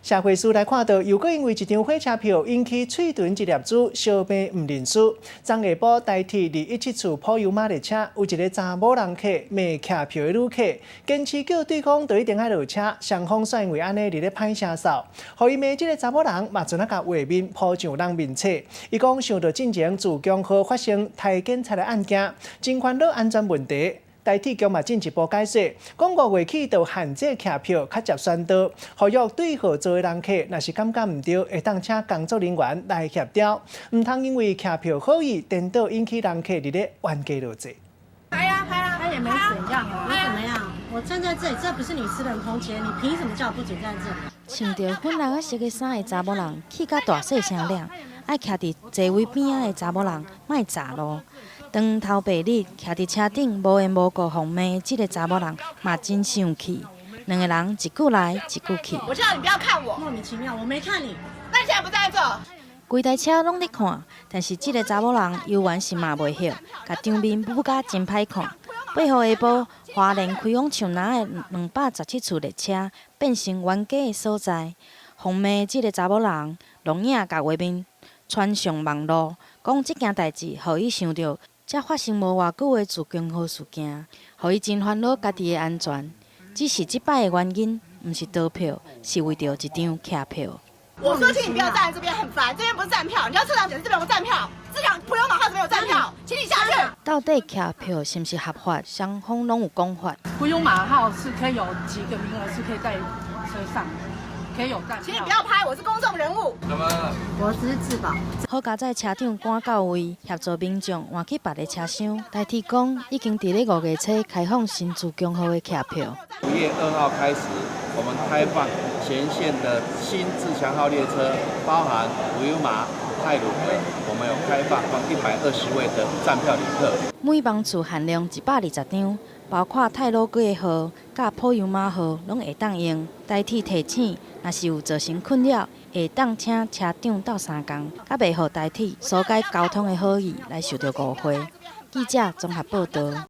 社会师来看到，又搁因为一张火车票引起喙唇一粒珠小病唔认输。昨下晡台铁217处普悠玛列车有一个查某人客骂客票的旅客，坚持叫对方到一定爱落车，双方却因为安尼伫咧歹声扫，互伊骂即个查某人嘛准啊甲画面铺上人面册。伊讲想到进前自强号发生太检查的案件，真烦恼安全问题。台铁局嘛进一步解释，讲5月起就限制客票较接宣导，呼吁对号座的人客，若是感觉唔对，会当请工作人员来协调，唔通因为客票好意颠倒引起人客伫咧冤家路坐。拍呀，他也没怎样啊，你怎么样？我站在这里，这不是你私人空间，你凭什么叫我不准站这里？穿着粉蓝啊色的衫的查某人，气甲大细声亮，爱徛伫座位边仔的查某人，莫炸路。当头白日徛伫车顶无缘无故哄骂，即个查某人嘛真生气。两个人一句来一句去。我叫你不要看我，莫名其妙，我没看你。那你现在不在这？规台车拢咧看，但是即个查某人犹原是嘛袂晓，甲场面舞甲真歹看。8号下晡，花莲开往树林的217处列车变成冤家的所在。哄骂即个查某人，录影甲画面传上网络，讲即件代志，互伊想到才发生无偌久的自强号事件，互伊真烦恼家己的安全。只是即摆的原因，毋是盗票，是为着一张客票。我说请你不要站在这边，很烦。这边不是站票，你要车长显示这边有站票，这辆普悠玛号这边有站票，请你下去。到底客票是毋是合法？双方拢有讲法。普悠玛号是可以有几个名额是可以在车上，可以有站票。请你不要拍，我是公众人物。我只是自保。好佳在车长赶到位，协助民众换去别个车厢。台铁讲已经伫咧5月初开放新自强号的客票。5月2号开始，我们开放前线的新自强号列车，包含普悠玛、太鲁阁，我们有开放120位的站票旅客。每班次限量120张，包括太鲁阁的号、甲普悠玛号拢会当用。台铁提醒，若是有造成困扰，会当请车长到3天，甲袂互台铁疏解交通的好意来受到误会。记者综合报道。